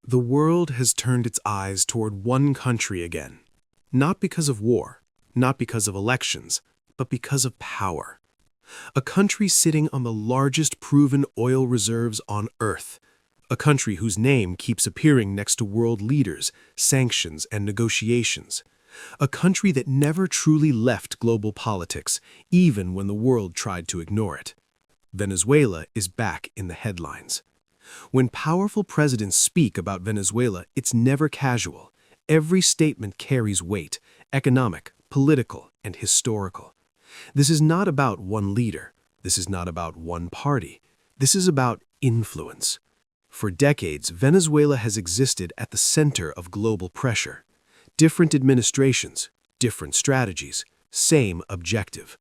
The world has turned its eyes toward one country again. Not because of war, not because of elections, but because of power. A country sitting on the largest proven oil reserves on Earth. A country whose name keeps appearing next to world leaders, sanctions, and negotiations. A country that never truly left global politics, even when the world tried to ignore it. Venezuela is back in the headlines. When powerful presidents speak about Venezuela, it's never casual. Every statement carries weight, economic, political, and historical. This is not about one leader. This is not about one party. This is about influence. For decades, Venezuela has existed at the center of global pressure. Different administrations, different strategies, same objective.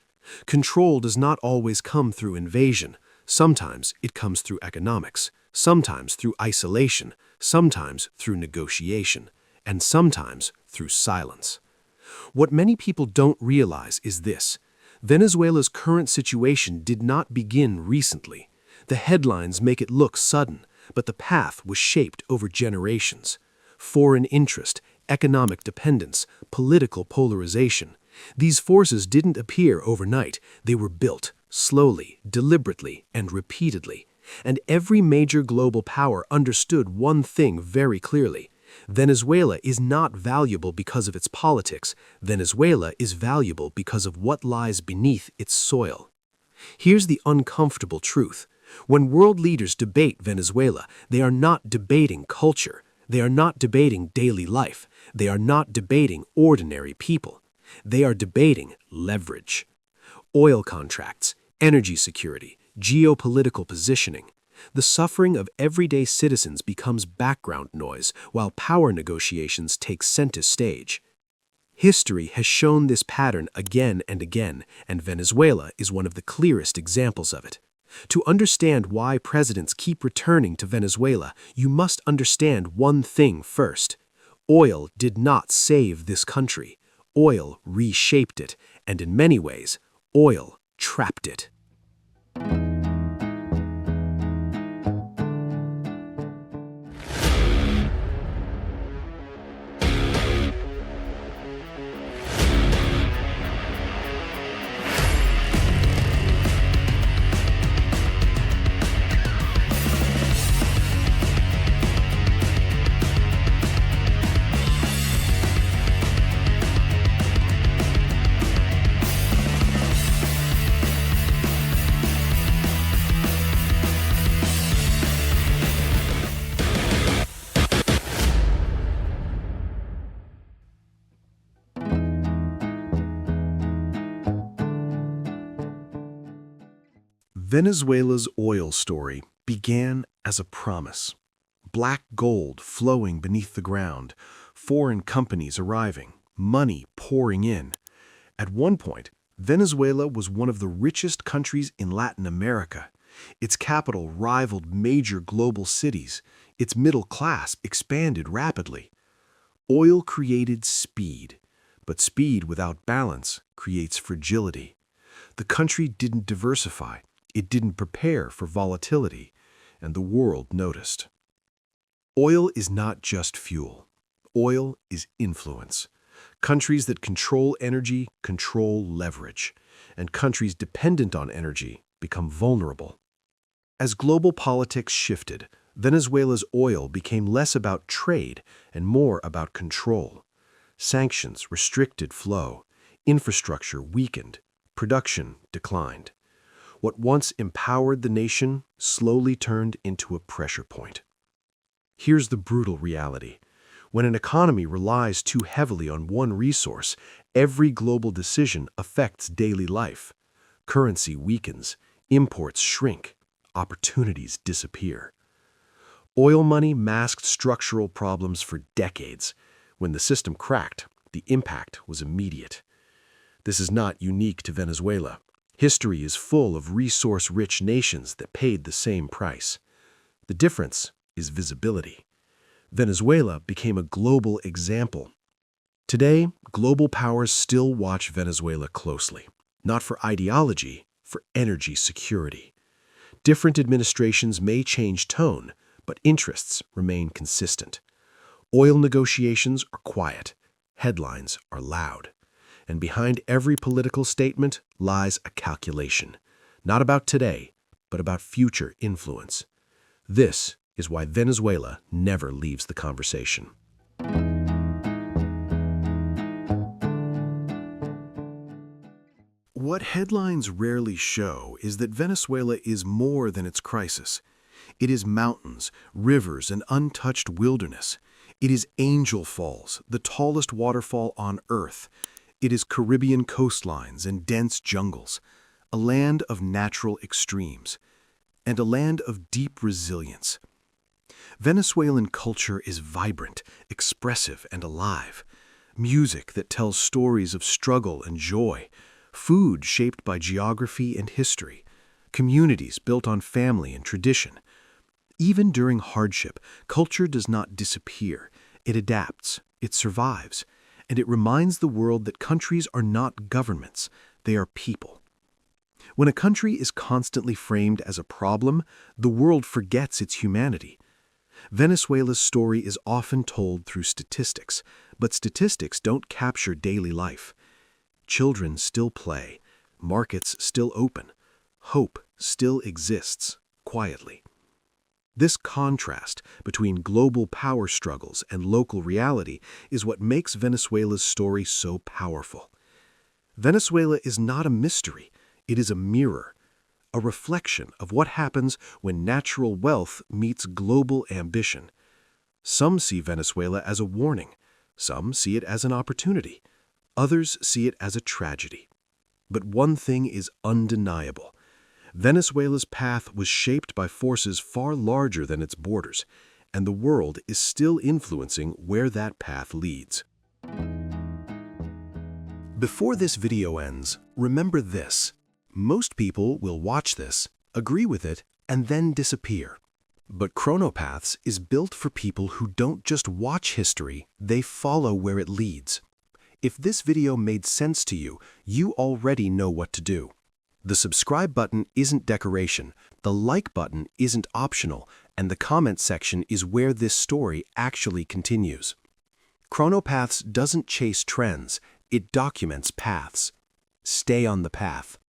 Control does not always come through invasion. Sometimes it comes through economics, sometimes through isolation, sometimes through negotiation, and sometimes through silence. What many people don't realize is this: Venezuela's current situation did not begin recently. The headlines make it look sudden, but the path was shaped over generations. Foreign interest, economic dependence, political polarization. These forces didn't appear overnight. They were built, slowly, deliberately, and repeatedly. And every major global power understood one thing very clearly. Venezuela is not valuable because of its politics. Venezuela is valuable because of what lies beneath its soil. Here's the uncomfortable truth. When world leaders debate Venezuela, they are not debating culture. They are not debating daily life. They are not debating ordinary people. They are debating leverage. Oil contracts, energy security, geopolitical positioning. The suffering of everyday citizens becomes background noise while power negotiations take center stage. History has shown this pattern again and again, and Venezuela is one of the clearest examples of it. To understand why presidents keep returning to Venezuela, you must understand one thing first. Oil did not save this country. Oil reshaped it, and in many ways, oil trapped it. Venezuela's oil story began as a promise. Black gold flowing beneath the ground, foreign companies arriving, money pouring in. At one point, Venezuela was one of the richest countries in Latin America. Its capital rivaled major global cities. Its middle class expanded rapidly. Oil created speed, but speed without balance creates fragility. The country didn't diversify. It didn't prepare for volatility, and the world noticed. Oil is not just fuel. Oil is influence. Countries that control energy control leverage, and countries dependent on energy become vulnerable. As global politics shifted, Venezuela's oil became less about trade and more about control. Sanctions restricted flow, infrastructure weakened, production declined. What once empowered the nation slowly turned into a pressure point. Here's the brutal reality. When an economy relies too heavily on one resource, every global decision affects daily life. Currency weakens, imports shrink, opportunities disappear. Oil money masked structural problems for decades. When the system cracked, the impact was immediate. This is not unique to Venezuela. History is full of resource-rich nations that paid the same price. The difference is visibility. Venezuela became a global example. Today, global powers still watch Venezuela closely, not for ideology, for energy security. Different administrations may change tone, but interests remain consistent. Oil negotiations are quiet, headlines are loud, and behind every political statement lies a calculation, not about today, but about future influence. This is why Venezuela never leaves the conversation. What headlines rarely show is that Venezuela is more than its crisis. It is mountains, rivers, and untouched wilderness. It is Angel Falls, the tallest waterfall on Earth. It is Caribbean coastlines and dense jungles, a land of natural extremes, and a land of deep resilience. Venezuelan culture is vibrant, expressive, and alive. Music that tells stories of struggle and joy, food shaped by geography and history, communities built on family and tradition. Even during hardship, culture does not disappear. It adapts, it survives, and it reminds the world that countries are not governments, they are people. When a country is constantly framed as a problem, the world forgets its humanity. Venezuela's story is often told through statistics, but statistics don't capture daily life. Children still play, markets still open, hope still exists, quietly. This contrast between global power struggles and local reality is what makes Venezuela's story so powerful. Venezuela is not a mystery, it is a mirror, a reflection of what happens when natural wealth meets global ambition. Some see Venezuela as a warning, some see it as an opportunity, others see it as a tragedy. But one thing is undeniable. Venezuela's path was shaped by forces far larger than its borders, and the world is still influencing where that path leads. Before this video ends, remember this. Most people will watch this, agree with it, and then disappear. But Chrono Pathes is built for people who don't just watch history, they follow where it leads. If this video made sense to you, you already know what to do. The subscribe button isn't decoration, the like button isn't optional, and the comment section is where this story actually continues. Chrono Pathes doesn't chase trends, it documents paths. Stay on the path.